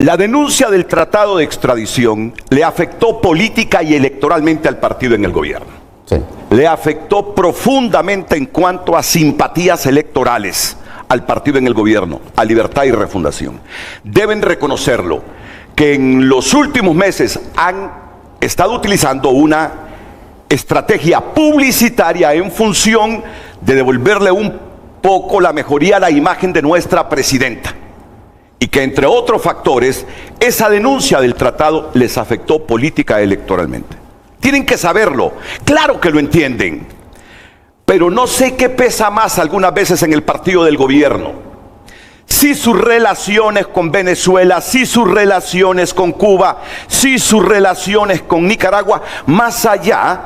La denuncia del tratado de extradición le afectó política y electoralmente al partido en el gobierno. Sí. Le afectó profundamente en cuanto a simpatías electorales al partido en el gobierno, a Libertad y Refundación. Deben reconocerlo, que en los últimos meses han estado utilizando una estrategia publicitaria en función de devolverle un poco la mejoría a la imagen de nuestra presidenta. Y que entre otros factores, esa denuncia del tratado les afectó política electoralmente. Tienen que saberlo, claro que lo entienden, pero no sé qué pesa más algunas veces en el partido del gobierno. Si sus relaciones con Venezuela, si sus relaciones con Cuba, si sus relaciones con Nicaragua, más allá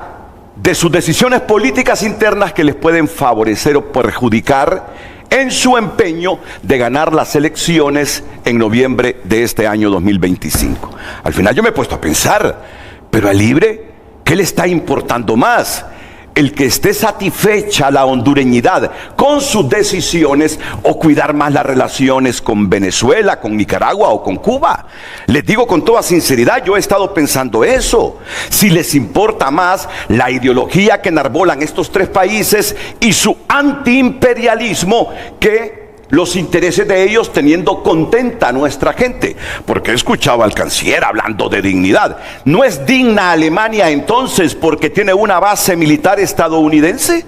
de sus decisiones políticas internas que les pueden favorecer o perjudicar en su empeño de ganar las elecciones en noviembre de este año 2025. Al final yo me he puesto a pensar, pero a Libre, ¿qué le está importando más? ¿El que esté satisfecha la hondureñidad con sus decisiones o cuidar más las relaciones con Venezuela, con Nicaragua o con Cuba? Les digo con toda sinceridad, yo he estado pensando eso. Si les importa más la ideología que enarbolan estos tres países y su antiimperialismo que los intereses de ellos teniendo contenta a nuestra gente. Porque he escuchado al canciller hablando de dignidad. ¿No es digna Alemania entonces porque tiene una base militar estadounidense?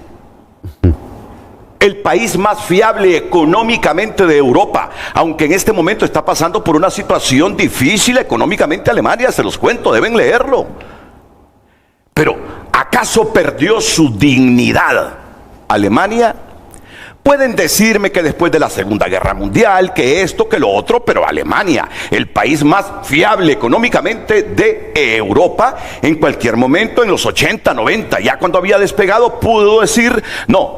El país más fiable económicamente de Europa, aunque en este momento está pasando por una situación difícil económicamente Alemania, se los cuento, deben leerlo. Pero, ¿acaso perdió su dignidad Alemania? Pueden decirme que después de la Segunda Guerra Mundial, que esto, que lo otro, pero Alemania, el país más fiable económicamente de Europa, en cualquier momento, en los 80, 90, ya cuando había despegado, pudo decir, no,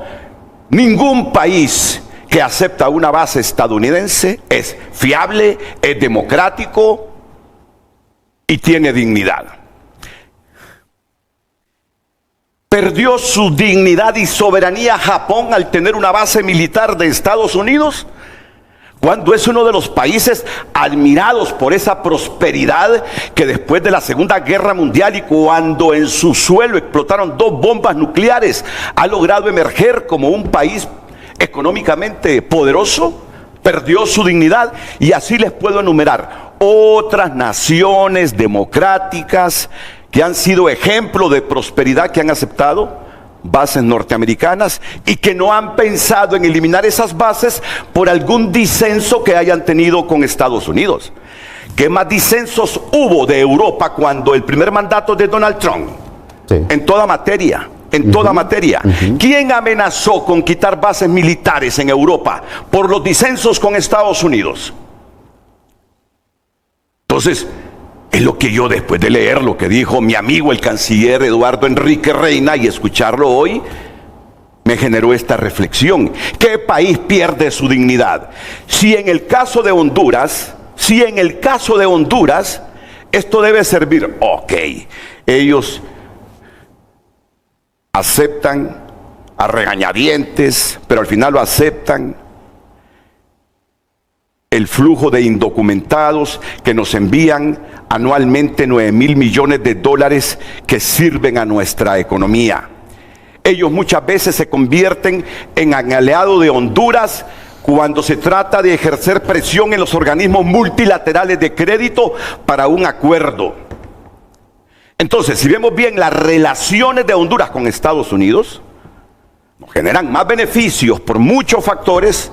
ningún país que acepta una base estadounidense es fiable, es democrático y tiene dignidad. ¿Perdió su dignidad y soberanía Japón al tener una base militar de Estados Unidos? Cuando es uno de los países admirados por esa prosperidad que después de la Segunda Guerra Mundial y cuando en su suelo explotaron 2 bombas nucleares, ha logrado emerger como un país económicamente poderoso, perdió su dignidad. Y así les puedo enumerar otras naciones democráticas que han sido ejemplo de prosperidad, que han aceptado bases norteamericanas y que no han pensado en eliminar esas bases por algún disenso que hayan tenido con Estados Unidos. ¿Qué más disensos hubo de Europa cuando el primer mandato de Donald Trump? Sí. En toda materia. En toda materia. ¿Quién amenazó con quitar bases militares en Europa por los disensos con Estados Unidos? Entonces, es lo que yo, después de leer lo que dijo mi amigo el canciller Eduardo Enrique Reina y escucharlo hoy, me generó esta reflexión. ¿Qué país pierde su dignidad? Si en el caso de Honduras, esto debe servir, ok, ellos aceptan a regañadientes, pero al final lo aceptan, el flujo de indocumentados que nos envían anualmente 9,000 millones de dólares que sirven a nuestra economía. Ellos muchas veces se convierten en aliados de Honduras cuando se trata de ejercer presión en los organismos multilaterales de crédito para un acuerdo. Entonces, si vemos bien las relaciones de Honduras con Estados Unidos, nos generan más beneficios por muchos factores.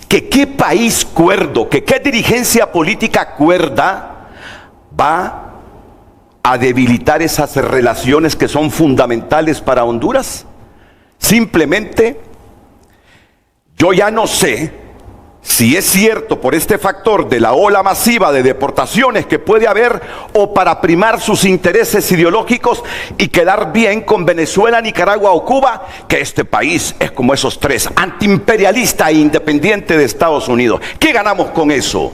Que qué país cuerdo, que qué dirigencia política cuerda va a debilitar esas relaciones que son fundamentales para Honduras. Simplemente, yo ya no sé si es cierto por este factor de la ola masiva de deportaciones que puede haber, o para primar sus intereses ideológicos y quedar bien con Venezuela, Nicaragua o Cuba, que este país es como esos tres, antiimperialista e independiente de Estados Unidos. ¿Qué ganamos con eso?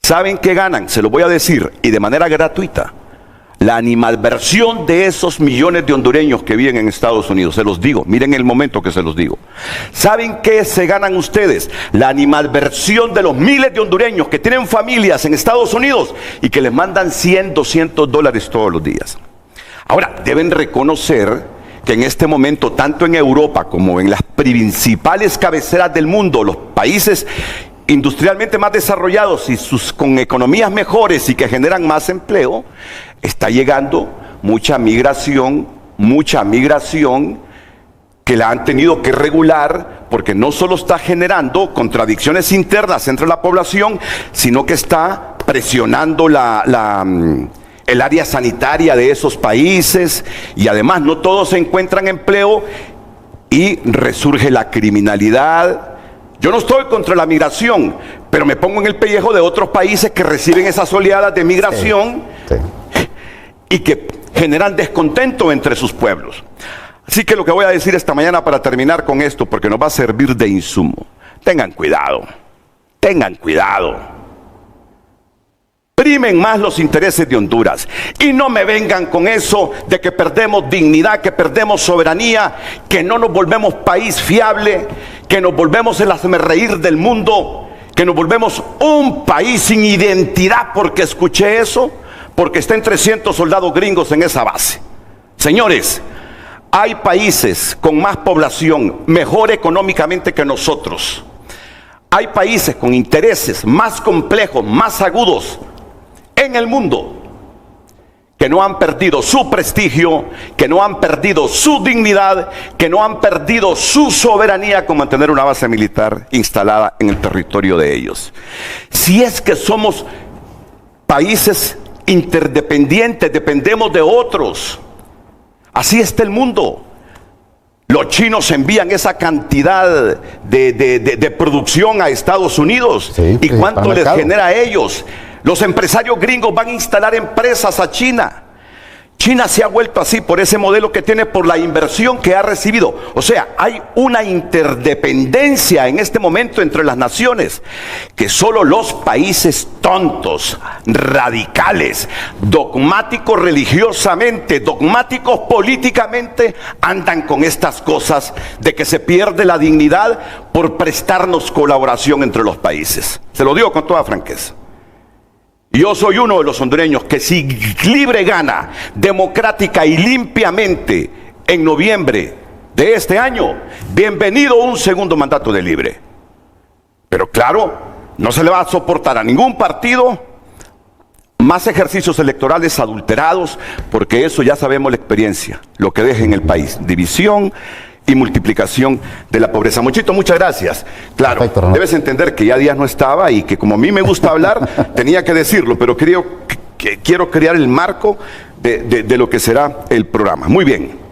¿Saben qué ganan? Se lo voy a decir, y de manera gratuita. la animadversión de esos millones de hondureños que viven en Estados Unidos. Se los digo, miren el momento que se los digo. ¿Saben qué se ganan ustedes? La animadversión de los miles de hondureños que tienen familias en Estados Unidos y que les mandan 100, 200 dólares todos los días. Ahora, deben reconocer que en este momento, tanto en Europa como en las principales cabeceras del mundo, los países industrialmente más desarrollados y con economías mejores y que generan más empleo, está llegando mucha migración que la han tenido que regular, porque no solo está generando contradicciones internas entre la población, sino que está presionando el área sanitaria de esos países, y además no todos encuentran empleo y resurge la criminalidad. Yo no estoy contra la migración, pero me pongo en el pellejo de otros países que reciben esas oleadas de migración y que generan descontento entre sus pueblos. Así que lo que voy a decir esta mañana para terminar con esto, porque nos va a servir de insumo: tengan cuidado, primen más los intereses de Honduras y no me vengan con eso de que perdemos dignidad, que perdemos soberanía, que no nos volvemos país fiable, que nos volvemos el hazmerreír del mundo, que nos volvemos un país sin identidad, porque escuché eso, porque están 300 soldados gringos en esa base. Señores, hay países con más población, mejor económicamente que nosotros. Hay países con intereses más complejos, más agudos en el mundo, que no han perdido su prestigio, que no han perdido su dignidad, que no han perdido su soberanía con mantener una base militar instalada en el territorio de ellos. Si es que somos países interdependientes, dependemos de otros. Así está el mundo. Los chinos envían esa cantidad de producción a Estados Unidos. Sí, ¿y cuánto les genera a ellos? Los empresarios gringos van a instalar empresas a China. China se ha vuelto así por ese modelo que tiene, por la inversión que ha recibido. O sea, hay una interdependencia en este momento entre las naciones que solo los países tontos, radicales, dogmáticos religiosamente, dogmáticos políticamente, andan con estas cosas de que se pierde la dignidad por prestarnos colaboración entre los países. Se lo digo con toda franqueza. Yo soy uno de los hondureños que, si Libre gana democrática y limpiamente en noviembre de este año, bienvenido un segundo mandato de Libre. Pero claro, no se le va a soportar a ningún partido más ejercicios electorales adulterados, porque eso ya sabemos la experiencia, lo que deja en el país: división y multiplicación de la pobreza. Muchito, muchas gracias. Claro, perfecto, debes entender que ya Díaz no estaba y que, como a mí me gusta hablar, tenía que decirlo, pero quiero crear el marco de lo que será el programa. Muy bien.